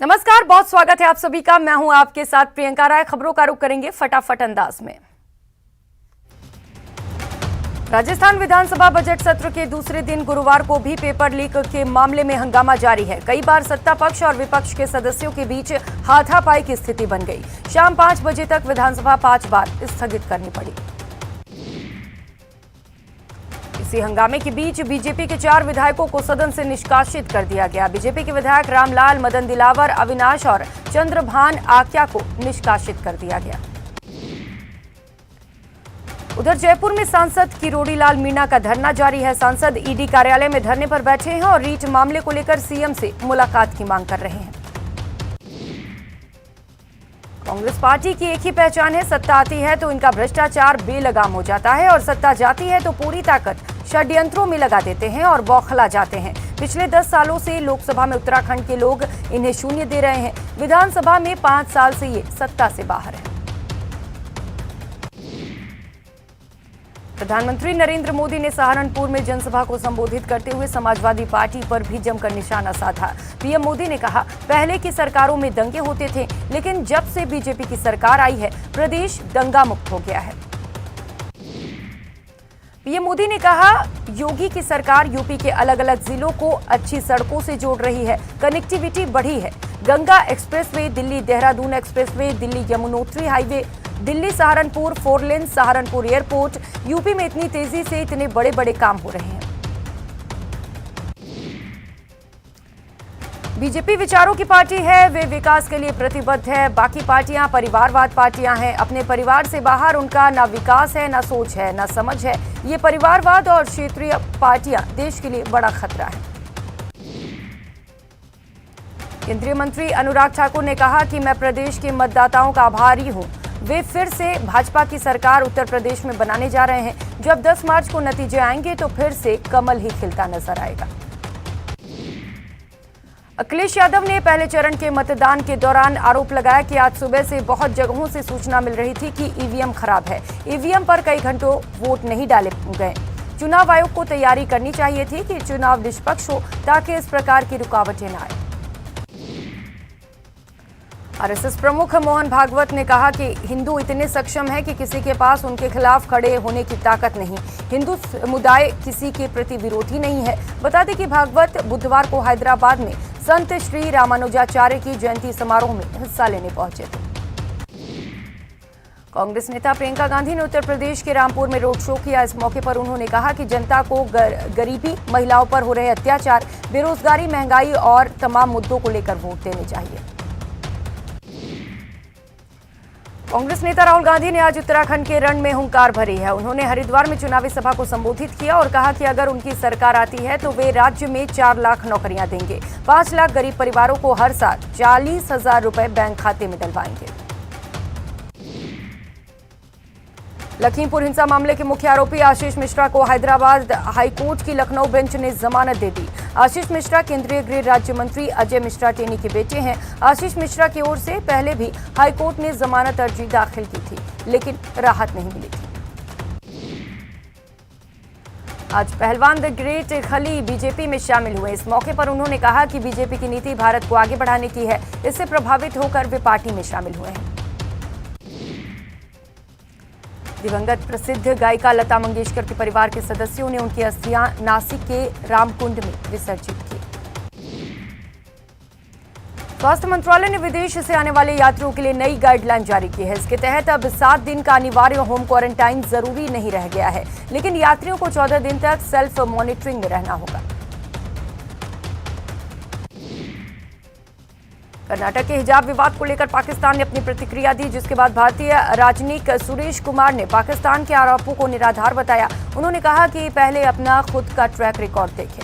नमस्कार, बहुत स्वागत है आप सभी का। मैं हूं आपके साथ प्रियंका राय। खबरों का रुख करेंगे फटाफट अंदाज में। राजस्थान विधानसभा बजट सत्र के दूसरे दिन गुरुवार को भी पेपर लीक के मामले में हंगामा जारी है। कई बार सत्ता पक्ष और विपक्ष के सदस्यों के बीच हाथापाई की स्थिति बन गई। शाम 5 बजे तक विधानसभा 5 बार स्थगित करनी पड़ी। इसी हंगामे के बीच बीजेपी के 4 विधायकों को सदन से निष्कासित कर दिया गया। बीजेपी के विधायक रामलाल, मदन दिलावर, अविनाश और चंद्रभान आक्या को निष्कासित कर दिया गया। उधर जयपुर में सांसद किरोड़ी लाल मीणा का धरना जारी है। सांसद ईडी कार्यालय में धरने पर बैठे हैं और रीट मामले को लेकर सीएम से मुलाकात की मांग कर रहे हैं। कांग्रेस पार्टी की एक ही पहचान है, सत्ता आती है तो इनका भ्रष्टाचार बेलगाम हो जाता है और सत्ता जाती है तो पूरी ताकत षड्यंत्रों में लगा देते हैं और बौखला जाते हैं। पिछले 10 सालों से लोकसभा में उत्तराखंड के लोग इन्हें शून्य दे रहे हैं। विधानसभा में 5 साल से ये सत्ता से बाहर है। प्रधानमंत्री नरेंद्र मोदी ने सहारनपुर में जनसभा को संबोधित करते हुए समाजवादी पार्टी पर भी जमकर निशाना साधा। पीएम मोदी ने कहा, पहले की सरकारों में दंगे होते थे, लेकिन जब से बीजेपी की सरकार आई है प्रदेश दंगा मुक्त हो गया है। पीएम मोदी ने कहा, योगी की सरकार यूपी के अलग अलग जिलों को अच्छी सड़कों से जोड़ रही है, कनेक्टिविटी बढ़ी है। Ganga expressway, Delhi Dehradun expressway, Delhi Yamunotri highway, Delhi Saharanpur 4 लेन, सहारनपुर एयरपोर्ट। यूपी में इतनी तेजी से इतने बड़े बड़े काम हो रहे हैं। बीजेपी विचारों की पार्टी है, वे विकास के लिए प्रतिबद्ध है। बाकी पार्टियां परिवारवाद पार्टियां हैं। अपने परिवार से बाहर उनका ना विकास है, ना सोच है, ना समझ है। ये परिवारवाद और क्षेत्रीय पार्टियां देश के लिए बड़ा खतरा है। केंद्रीय मंत्री अनुराग ठाकुर ने कहा कि मैं प्रदेश के मतदाताओं का आभारी हूं। वे फिर से भाजपा की सरकार उत्तर प्रदेश में बनाने जा रहे हैं। जब 10 मार्च को नतीजे आएंगे तो फिर से कमल ही खिलता नजर आएगा। अखिलेश यादव ने पहले चरण के मतदान के दौरान आरोप लगाया कि आज सुबह से बहुत जगहों से सूचना मिल रही थी कि ईवीएम खराब है। ईवीएम पर कई घंटों वोट नहीं डाले गए। चुनाव आयोग को तैयारी करनी चाहिए थी कि चुनाव निष्पक्ष हो ताकि इस प्रकार की रुकावटें न आए। आरएसएस प्रमुख मोहन भागवत ने कहा कि हिंदू इतने सक्षम है कि किसी के पास उनके खिलाफ खड़े होने की ताकत नहीं। हिंदू समुदाय किसी के प्रति विरोधी नहीं है। बता दें कि भागवत बुधवार को हैदराबाद में संत श्री रामानुजाचार्य की जयंती समारोह में हिस्सा लेने पहुंचे थे। कांग्रेस नेता प्रियंका गांधी ने उत्तर प्रदेश के रामपुर में रोड शो किया। इस मौके पर उन्होंने कहा कि जनता को गरीबी, महिलाओं पर हो रहे अत्याचार, बेरोजगारी, महंगाई और तमाम मुद्दों को लेकर वोट देने चाहिए। कांग्रेस नेता राहुल गांधी ने आज उत्तराखंड के रण में हुंकार भरी है। उन्होंने हरिद्वार में चुनावी सभा को संबोधित किया और कहा कि अगर उनकी सरकार आती है तो वे राज्य में 4 लाख नौकरियां देंगे। 5 लाख गरीब परिवारों को हर साल 40,000 रुपए बैंक खाते में डलवाएंगे। लखीमपुर हिंसा मामले के मुख्य आरोपी आशीष मिश्रा को हैदराबाद हाईकोर्ट की लखनऊ बेंच ने जमानत दे दी। आशीष मिश्रा केंद्रीय गृह राज्य मंत्री अजय मिश्रा टेनी के बेटे हैं। आशीष मिश्रा की ओर से पहले भी हाईकोर्ट ने जमानत अर्जी दाखिल की थी, लेकिन राहत नहीं मिली थी। आज पहलवान द ग्रेट खली बीजेपी में शामिल हुए। इस मौके पर उन्होंने कहा कि बीजेपी की नीति भारत को आगे बढ़ाने की है। इससे प्रभावित होकर वे पार्टी में शामिल हुए हैं। दिवंगत प्रसिद्ध गायिका लता मंगेशकर के परिवार के सदस्यों ने उनकी अस्थियां नासिक के रामकुंड में विसर्जित की। स्वास्थ्य मंत्रालय ने विदेश से आने वाले यात्रियों के लिए नई गाइडलाइन जारी की है। इसके तहत अब 7 दिन का अनिवार्य होम क्वारंटाइन जरूरी नहीं रह गया है, लेकिन यात्रियों को 14 दिन तक सेल्फ मॉनिटरिंग में रहना होगा। कर्नाटक के हिजाब विवाद को लेकर पाकिस्तान ने अपनी प्रतिक्रिया दी, जिसके बाद भारतीय राजनीतिक सुरेश कुमार ने पाकिस्तान के आरोपों को निराधार बताया। उन्होंने कहा कि पहले अपना खुद का ट्रैक रिकॉर्ड देखें।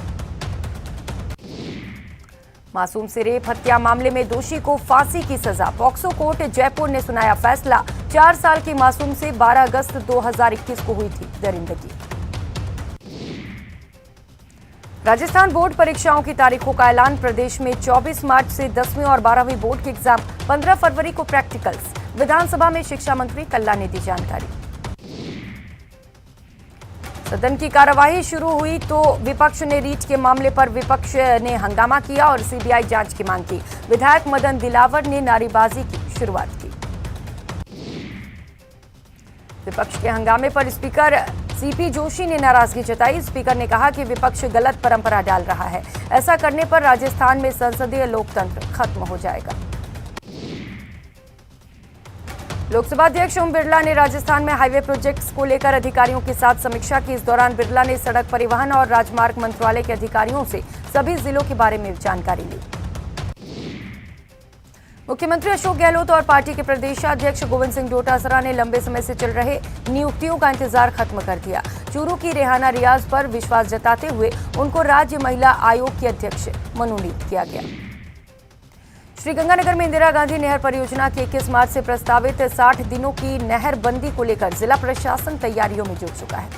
मासूम से रेप हत्या मामले में दोषी को फांसी की सजा। पॉक्सो कोर्ट जयपुर ने सुनाया फैसला। 4 साल की मासूम से 12 अगस्त 2021 को हुई थी दरिंदगी। राजस्थान बोर्ड परीक्षाओं की तारीखों का ऐलान। प्रदेश में 24 मार्च से 10वीं और 12वीं बोर्ड के एग्जाम, 15 फरवरी को प्रैक्टिकल्स। विधानसभा में शिक्षा मंत्री कल्ला ने दी जानकारी। सदन की कार्यवाही शुरू हुई तो विपक्ष ने रीट के मामले पर विपक्ष ने हंगामा किया और सीबीआई जांच की मांग की। विधायक मदन दिलावर ने नारेबाजी की शुरुआत की। विपक्ष के हंगामे पर स्पीकर सीपी जोशी ने नाराजगी जताई। स्पीकर ने कहा कि विपक्ष गलत परंपरा डाल रहा है। ऐसा करने पर राजस्थान में संसदीय लोकतंत्र खत्म हो जाएगा। लोकसभा अध्यक्ष ओम बिरला ने राजस्थान में हाईवे प्रोजेक्ट्स को लेकर अधिकारियों के साथ समीक्षा की। इस दौरान बिरला ने सड़क परिवहन और राजमार्ग मंत्रालय के अधिकारियों से सभी जिलों के बारे में जानकारी ली। मुख्यमंत्री अशोक गहलोत और पार्टी के प्रदेशाध्यक्ष गोविंद सिंह डोटासरा ने लंबे समय से चल रहे नियुक्तियों का इंतजार खत्म कर दिया। चूरू की रेहाना रियाज पर विश्वास जताते हुए उनको राज्य महिला आयोग की अध्यक्ष मनोनीत किया गया। श्रीगंगानगर में इंदिरा गांधी नहर परियोजना की 21 मार्च से प्रस्तावित 60 दिनों की नहर बंदी को लेकर जिला प्रशासन तैयारियों में जुट चुका है।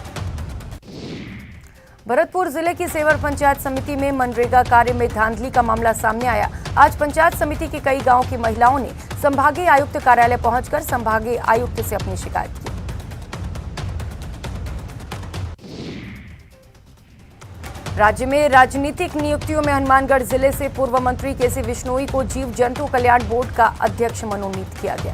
भरतपुर जिले की सेवर पंचायत समिति में मनरेगा कार्य में धांधली का मामला सामने आया। आज पंचायत समिति के कई गांवों की महिलाओं ने संभागीय आयुक्त कार्यालय पहुंचकर संभागीय आयुक्त से अपनी शिकायत की। राज्य में राजनीतिक नियुक्तियों में हनुमानगढ़ जिले से पूर्व मंत्री केसी विश्नोई को जीव जंतु कल्याण बोर्ड का अध्यक्ष मनोनीत किया गया।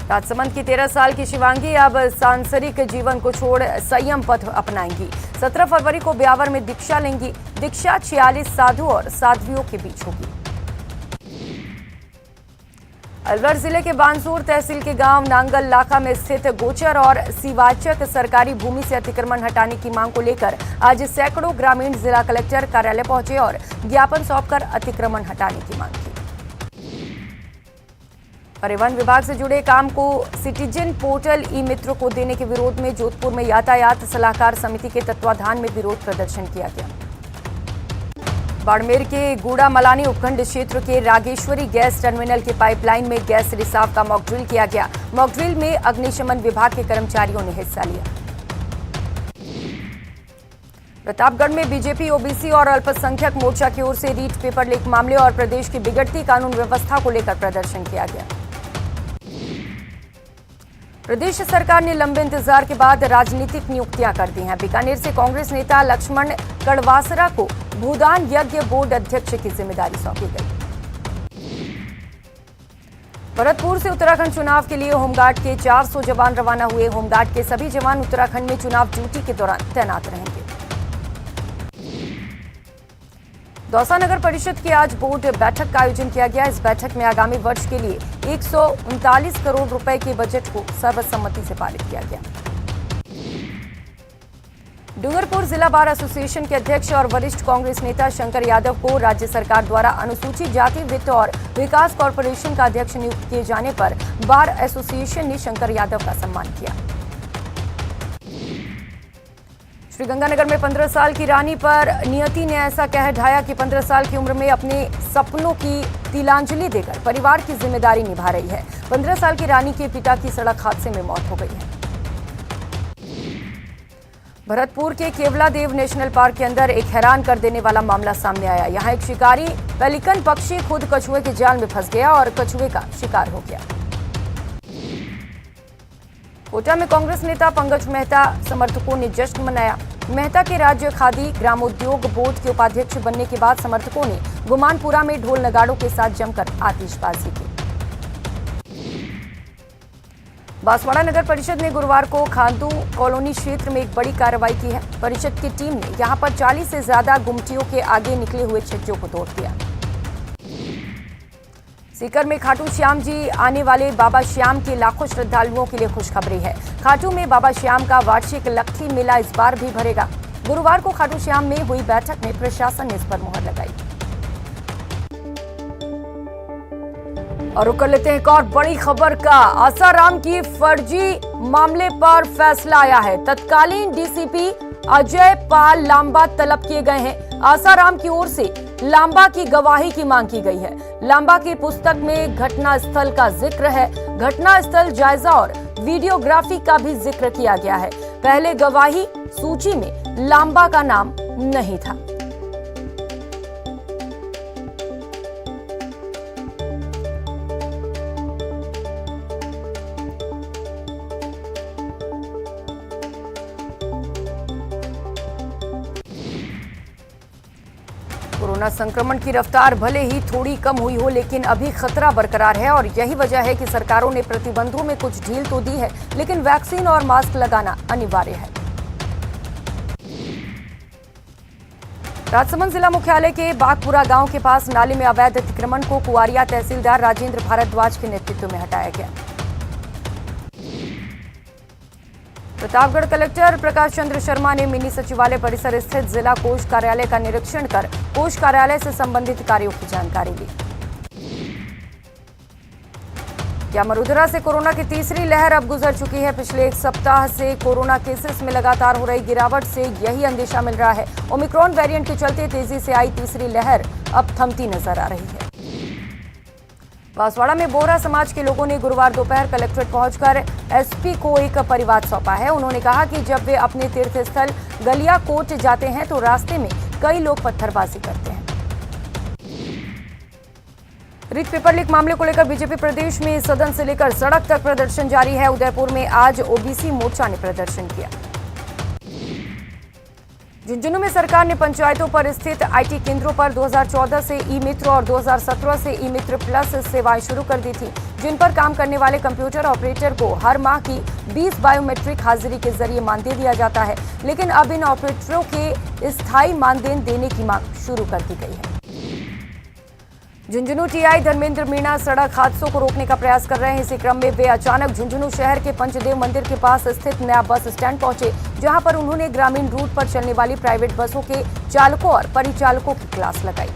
राजसमंद की 13 साल की शिवांगी अब सांसारिक जीवन को छोड़ संयम पथ अपनाएंगी। 17 फरवरी को ब्यावर में दीक्षा लेंगी। दीक्षा 46 साधु और साध्वियों के बीच होगी। अलवर जिले के बानसूर तहसील के गांव नांगल लाखा में स्थित गोचर और सीवाचक सरकारी भूमि से अतिक्रमण हटाने की मांग को लेकर आज सैकड़ों ग्रामीण जिला कलेक्टर कार्यालय पहुंचे और ज्ञापन सौंपकर अतिक्रमण हटाने की मांग की। परिवहन विभाग से जुड़े काम को सिटीजन पोर्टल ई मित्र को देने के विरोध में जोधपुर में यातायात सलाहकार समिति के तत्वाधान में विरोध प्रदर्शन किया गया। बाड़मेर के गूड़ा मलानी उपखंड क्षेत्र के रागेश्वरी गैस टर्मिनल के पाइपलाइन में गैस रिसाव का मॉक ड्रिल किया गया। मॉक ड्रिल में अग्निशमन विभाग के कर्मचारियों ने हिस्सा लिया। प्रतापगढ़ में बीजेपी, ओबीसी और अल्पसंख्यक मोर्चा की ओर से रीट पेपर लीक मामले और प्रदेश की बिगड़ती कानून व्यवस्था को लेकर प्रदर्शन किया गया। प्रदेश सरकार ने लंबे इंतजार के बाद राजनीतिक नियुक्तियां कर दी हैं। बीकानेर से कांग्रेस नेता लक्ष्मण कड़वासरा को भूदान यज्ञ बोर्ड अध्यक्ष की जिम्मेदारी सौंपी गई। भरतपुर से उत्तराखंड चुनाव के लिए होमगार्ड के 400 जवान रवाना हुए। होमगार्ड के सभी जवान उत्तराखंड में चुनाव ड्यूटी के दौरान तैनात रहेंगे। दौसा नगर परिषद की आज बोर्ड बैठक का आयोजन किया गया। इस बैठक में आगामी वर्ष के लिए 139 करोड़ रुपए के बजट को सर्वसम्मति से पारित किया गया। डूंगरपुर जिला बार एसोसिएशन के अध्यक्ष और वरिष्ठ कांग्रेस नेता शंकर यादव को राज्य सरकार द्वारा अनुसूचित जाति वित्त और विकास कॉर्पोरेशन का अध्यक्ष नियुक्त किए जाने पर बार एसोसिएशन ने शंकर यादव का सम्मान किया। श्रीगंगानगर में 15 साल की रानी पर नियति ने ऐसा कह ढाया कि 15 साल की उम्र में अपने सपनों की तिलांजलि देकर परिवार की जिम्मेदारी निभा रही है। 15 साल की रानी के पिता की सड़क हादसे में मौत हो गई है। भरतपुर के केवलादेव नेशनल पार्क के अंदर एक हैरान कर देने वाला मामला सामने आया। यहां एक शिकारी पेलिकन पक्षी खुद कछुए के जाल में फंस गया और कछुए का शिकार हो गया। कोटा में कांग्रेस नेता पंकज मेहता समर्थकों ने जश्न मनाया। मेहता के राज्य खादी ग्रामोद्योग बोर्ड के उपाध्यक्ष बनने के बाद समर्थकों ने गुमानपुरा में ढोल नगाड़ों के साथ जमकर आतिशबाजी की। बांसवाड़ा नगर परिषद ने गुरुवार को खांदू कॉलोनी क्षेत्र में एक बड़ी कार्रवाई की है। परिषद की टीम ने यहां पर 40 से ज्यादा गुमटियों के आगे निकले हुए छज्जों को तोड़ दिया। सीकर में खाटू श्याम जी आने वाले बाबा श्याम के लाखों श्रद्धालुओं के लिए खुशखबरी है। खाटू में बाबा श्याम का वार्षिक लक्खी मेला इस बार भी भरेगा। गुरुवार को खाटू श्याम में हुई बैठक में प्रशासन ने इस पर मुहर लगाई। और रुक कर लेते हैं एक और बड़ी खबर का। आसाराम की फर्जी मामले पर फैसला आया है। तत्कालीन डीसीपी अजय पाल लांबा तलब किए गए हैं। आसाराम की ओर से लांबा की गवाही की मांग की गई है। लांबा की पुस्तक में घटना स्थल का जिक्र है। घटना स्थल जायजा और वीडियोग्राफी का भी जिक्र किया गया है। पहले गवाही सूची में लांबा का नाम नहीं था। कोरोना संक्रमण की रफ्तार भले ही थोड़ी कम हुई हो, लेकिन अभी खतरा बरकरार है और यही वजह है कि सरकारों ने प्रतिबंधों में कुछ ढील तो दी है, लेकिन वैक्सीन और मास्क लगाना अनिवार्य है। राजसमंद जिला मुख्यालय के बागपुरा गांव के पास नाले में अवैध अतिक्रमण को कुआरिया तहसीलदार राजेंद्र भारद्वाज के नेतृत्व में हटाया गया। प्रतापगढ़ कलेक्टर प्रकाश चंद्र शर्मा ने मिनी सचिवालय परिसर स्थित जिला कोष कार्यालय का निरीक्षण कर कोष कार्यालय से संबंधित कार्यों की जानकारी ली। क्या मरुधरा से कोरोना की तीसरी लहर अब गुजर चुकी है? पिछले एक सप्ताह से कोरोना केसेस में लगातार हो रही गिरावट से यही अंदेशा मिल रहा है। ओमिक्रॉन वेरिएंट के चलते तेजी से आई तीसरी लहर अब थमती नजर आ रही है। बांसवाड़ा में बोहरा समाज के लोगों ने गुरुवार दोपहर कलेक्ट्रेट पहुंचकर एसपी को एक परिवाद सौंपा है। उन्होंने कहा कि जब वे अपने तीर्थ स्थल गलियाकोट जाते हैं तो रास्ते में कई लोग पत्थरबाजी करते हैं। रिट पेपर लीक मामले को लेकर बीजेपी प्रदेश में सदन से लेकर सड़क तक प्रदर्शन जारी है। उदयपुर में आज ओबीसी मोर्चा ने प्रदर्शन किया। झुंझुनू में सरकार ने पंचायतों पर स्थित आईटी केंद्रों पर 2014 से ई मित्र और 2017 से ई मित्र प्लस सेवाएं शुरू कर दी थी, जिन पर काम करने वाले कंप्यूटर ऑपरेटर को हर माह की 20 बायोमेट्रिक हाजिरी के जरिए मानदेय दिया जाता है। लेकिन अब इन ऑपरेटरों के स्थायी मानदेय देने की मांग शुरू कर दी गई है। झुंझुनू टीआई धर्मेंद्र मीणा सड़क हादसों को रोकने का प्रयास कर रहे हैं। इसी क्रम में वे अचानक झुंझुनू शहर के पंचदेव मंदिर के पास स्थित नया बस स्टैंड पहुंचे, जहां पर उन्होंने ग्रामीण रूट पर चलने वाली प्राइवेट बसों के चालकों और परिचालकों की क्लास लगाई।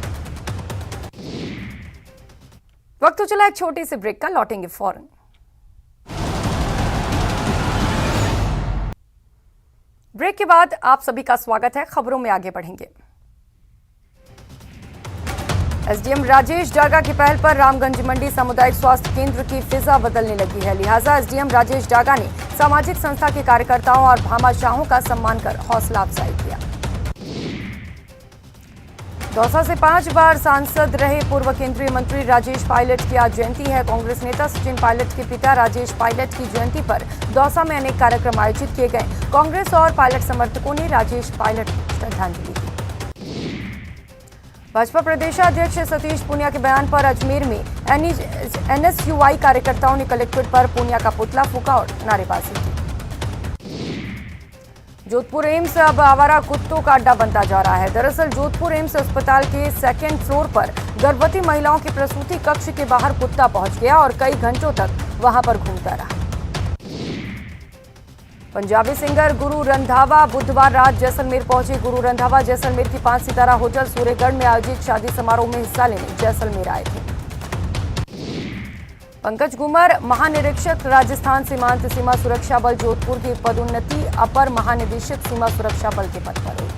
वक्त तो चला एक छोटी सी ब्रेक का, लौटेंगे फौरन। ब्रेक के बाद आप सभी का स्वागत है। खबरों में आगे बढ़ेंगे। एसडीएम राजेश डागा की पहल पर रामगंज मंडी सामुदायिक स्वास्थ्य केंद्र की फिजा बदलने लगी है। लिहाजा एसडीएम राजेश डागा ने सामाजिक संस्था के कार्यकर्ताओं और भामाशाहों का सम्मान कर हौसला अफजाई किया। दौसा से 5 बार सांसद रहे पूर्व केंद्रीय मंत्री राजेश पायलट की आज जयंती है। कांग्रेस नेता सचिन पायलट के पिता राजेश पायलट की जयंती पर दौसा में अनेक कार्यक्रम आयोजित किए गए। कांग्रेस और पायलट समर्थकों ने राजेश पायलट को श्रद्धांजलि दी। भाजपा प्रदेशाध्यक्ष सतीश पूनिया के बयान पर अजमेर में एनएसयूआई कार्यकर्ताओं ने कलेक्ट्रेट पर पूनिया का पुतला फूंका और नारेबाजी की। जोधपुर एम्स अब आवारा कुत्तों का अड्डा बनता जा रहा है। दरअसल जोधपुर एम्स अस्पताल के 2nd फ्लोर पर गर्भवती महिलाओं के प्रसूति कक्ष के बाहर कुत्ता पहुंच गया और कई घंटों तक वहां पर घूमता रहा। पंजाबी सिंगर गुरु रंधावा बुधवार रात जैसलमेर पहुंचे। गुरु रंधावा जैसलमेर की 5 सितारा होटल सूर्यगढ़ में आयोजित शादी समारोह में हिस्सा लेने जैसलमेर आए थे। पंकज गुमर महानिरीक्षक राजस्थान सीमांत सीमा सुरक्षा बल जोधपुर की पदोन्नति अपर महानिदेशक सीमा सुरक्षा बल के पद पर हुई।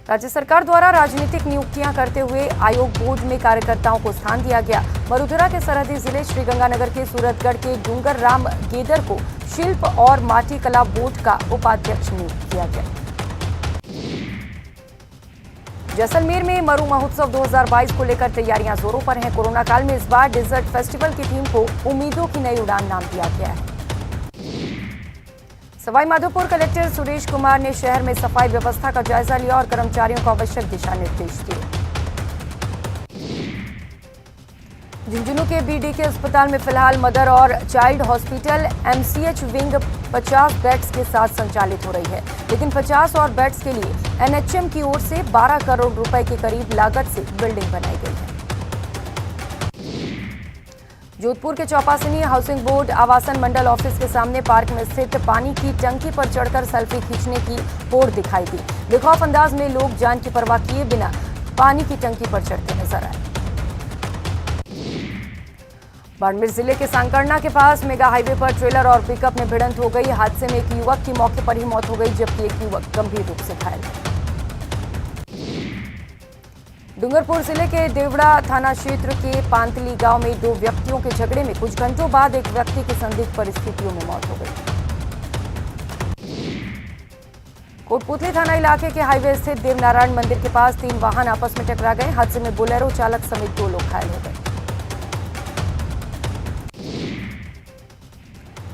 राज्य सरकार द्वारा राजनीतिक नियुक्तियां करते हुए आयोग बोर्ड में कार्यकर्ताओं को स्थान दिया गया। मरुधरा के सरहदी जिले श्रीगंगानगर के सूरतगढ़ के डूंगर राम गेदर को शिल्प और माटी कला बोर्ड का उपाध्यक्ष नियुक्त किया गया। जैसलमेर में मरु महोत्सव 2022 को लेकर तैयारियां जोरों पर हैं। कोरोना काल में इस बार डेजर्ट फेस्टिवल की थीम को उम्मीदों की नई उड़ान नाम दिया गया है। सवाई माधोपुर कलेक्टर सुरेश कुमार ने शहर में सफाई व्यवस्था का जायजा लिया और कर्मचारियों को आवश्यक दिशा निर्देश दिए। झुंझुनू के बीडीके अस्पताल में फिलहाल मदर और child hospital MCH wing 50 beds के साथ संचालित हो रही है, लेकिन 50 और बेड्स के लिए एनएचएम की ओर से 12 करोड़ रुपए के करीब लागत से बिल्डिंग बनाई गई है। जोधपुर के चौपासनी हाउसिंग बोर्ड आवासन मंडल ऑफिस के सामने पार्क में स्थित पानी की टंकी पर चढ़कर सेल्फी खींचने की होड़ दिखाई दी। बेखौफ अंदाज में लोग जान की परवाह किए बिना पानी की टंकी पर चढ़ते नजर आए। बाड़मेर जिले के सांकरना के पास मेगा हाईवे पर ट्रेलर और पिकअप में भिड़ंत हो गई। हादसे में एक युवक की मौके पर ही मौत हो गई, जबकि एक युवक गंभीर रूप से घायल है। डूंगरपुर जिले के देवड़ा थाना क्षेत्र के पांतली गांव में 2 व्यक्तियों के झगड़े में कुछ घंटों बाद एक व्यक्ति की संदिग्ध परिस्थितियों में मौत हो गई। कोटपुतली थाना इलाके के हाईवे स्थित देवनारायण मंदिर के पास 3 वाहन आपस में टकरा गए। हादसे में बोलेरो चालक समेत 2 लोग घायल हो गए।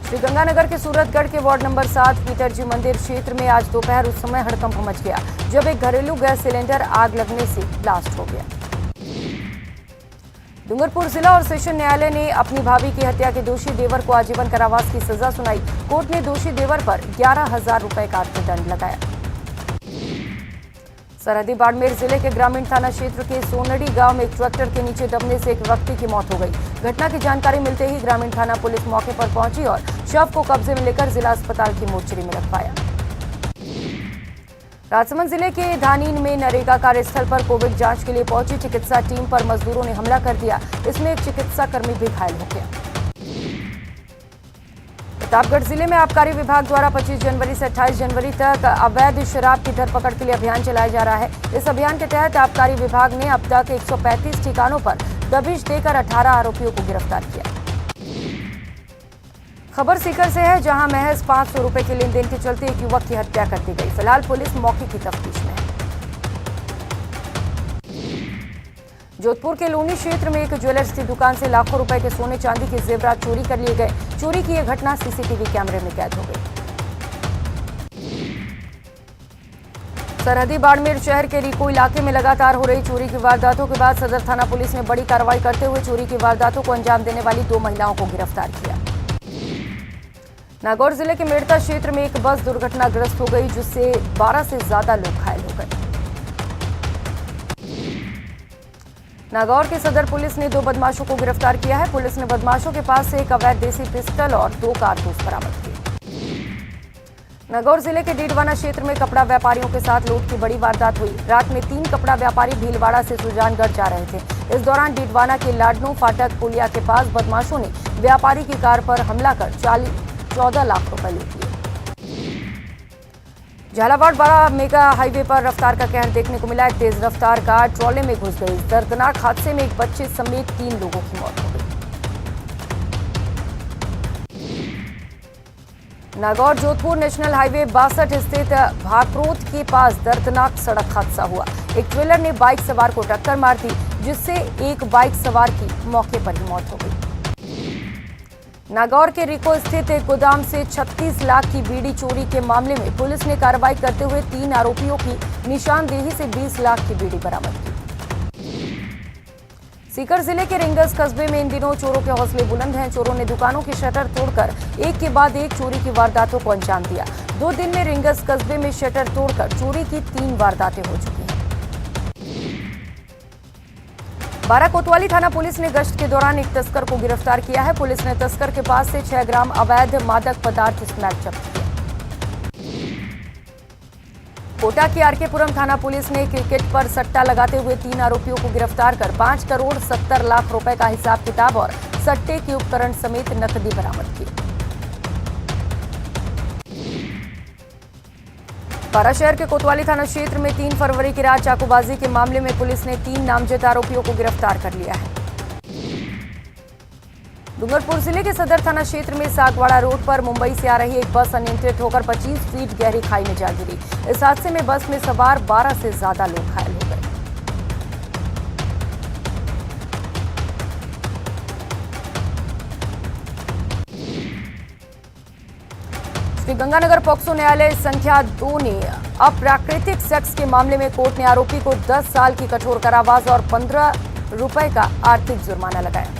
श्रीगंगानगर के सूरतगढ़ के वार्ड नंबर 7 पीटर जी मंदिर क्षेत्र में आज दोपहर उस समय हड़कंप मच गया जब एक घरेलू गैस सिलेंडर आग लगने से ब्लास्ट हो गया। डूंगरपुर जिला और सेशन न्यायालय ने अपनी भाभी की हत्या के दोषी देवर को आजीवन कारावास की सजा सुनाई। कोर्ट ने दोषी देवर पर 11,000 रुपए का अर्थदंड लगाया। सरहदी बाड़मेर जिले के ग्रामीण थाना क्षेत्र के सोनड़ी गांव में एक ट्रैक्टर के नीचे दबने से एक व्यक्ति की मौत हो गई। घटना की जानकारी मिलते ही ग्रामीण थाना पुलिस मौके पर पहुंची और शव को कब्जे में लेकर जिला अस्पताल की मोर्चरी में रखवाया। राजसमंद जिले के धानीन में नरेगा कार्यस्थल पर कोविड जांच के लिए पहुंची चिकित्सा टीम पर मजदूरों ने हमला कर दिया। इसमें एक चिकित्सा कर्मी भी घायल हो गया। प्रतापगढ़ जिले में आबकारी विभाग द्वारा 25 जनवरी से 28 जनवरी तक अवैध शराब की धरपकड़ के लिए अभियान चलाया जा रहा है। इस अभियान के तहत आबकारी विभाग ने अब तक 135 ठिकानों पर दबिश देकर 18 आरोपियों को गिरफ्तार किया। खबर सीकर से है, जहां महज 500 रुपए के लेन देन के चलते एक युवक की हत्या कर दी गई। फिलहाल पुलिस मौके की तफ्तीश में है। जोधपुर के लोनी क्षेत्र में एक ज्वेलर्स की दुकान से लाखों रुपए के सोने चांदी के जेवरात चोरी कर लिए गए। चोरी की यह घटना सीसीटीवी कैमरे में कैद हो गई। सरहदी बाड़मेर शहर के रिको इलाके में लगातार हो रही चोरी की वारदातों के बाद सदर थाना पुलिस ने बड़ी कार्रवाई करते हुए चोरी की वारदातों को अंजाम देने वाली 2 महिलाओं को गिरफ्तार किया। नागौर जिले के मेड़ता क्षेत्र में एक बस दुर्घटनाग्रस्त हो गई जिससे 12 से ज्यादा लोग घायल हो गए। नागौर के सदर पुलिस ने 2 बदमाशों को गिरफ्तार किया है। पुलिस ने बदमाशों के पास से एक अवैध देसी पिस्टल और 2 कारतूस बरामद किए। नागौर जिले के डीडवाना क्षेत्र में कपड़ा व्यापारियों के साथ लूट की बड़ी वारदात हुई। रात में 3 कपड़ा व्यापारी भीलवाड़ा से सुजानगढ़ जा रहे थे। इस दौरान डीडवाना के लाडनू फाटक पुलिया के पास बदमाशों ने व्यापारी की कार पर हमला कर 14 लाख रुपए लूट लिए। झालावाड़ बारा मेगा हाईवे पर रफ्तार का कहर देखने को मिला। एक तेज रफ्तार कार ट्रॉले में घुस गई। दर्दनाक हादसे में एक बच्चे समेत 3 लोगों की मौत हो गई। नागौर जोधपुर नेशनल हाईवे 62 स्थित भाकरोत के पास दर्दनाक सड़क हादसा हुआ। एक ट्रेलर ने बाइक सवार को टक्कर मार दी जिससे एक बाइक सवार की मौके पर ही मौत हो गई। नागौर के रिको स्थित एक गोदाम से 36 लाख की बीड़ी चोरी के मामले में पुलिस ने कार्रवाई करते हुए 3 आरोपियों की निशानदेही से 20 लाख की बीड़ी बरामद की। सीकर जिले के रिंगस कस्बे में इन दिनों चोरों के हौसले बुलंद हैं। चोरों ने दुकानों की शटर तोड़कर एक के बाद एक चोरी की वारदातों को अंजाम दिया। 2 दिन में रिंगस कस्बे में शटर तोड़कर चोरी की 3 वारदातें हो चुकी हैं। बारा कोतवाली थाना पुलिस ने गश्त के दौरान एक तस्कर को गिरफ्तार किया है। पुलिस ने तस्कर के पास से 6 ग्राम अवैध मादक पदार्थ स्मैक जब्त किया। कोटा की आरकेपुरम थाना पुलिस ने क्रिकेट पर सट्टा लगाते हुए 3 आरोपियों को गिरफ्तार कर 5 करोड़ 70 लाख रुपए का हिसाब किताब और सट्टे के उपकरण समेत नकदी बरामद की। बारा शहर के कोतवाली थाना क्षेत्र में 3 फरवरी की रात चाकूबाजी के मामले में पुलिस ने 3 नामजद आरोपियों को गिरफ्तार कर लिया है। डूंगरपुर जिले के सदर थाना क्षेत्र में सागवाड़ा रोड पर मुंबई से आ रही एक बस अनियंत्रित होकर 25 फीट गहरी खाई में जा गिरी। इस हादसे में बस में सवार 12 से ज्यादा लोग घायल हो गए। श्रीगंगानगर पॉक्सो न्यायालय संख्या 2 ने अप्राकृतिक सेक्स के मामले में कोर्ट ने आरोपी को 10 साल की कठोर कारावास और 15 रुपए का आर्थिक जुर्माना लगाया।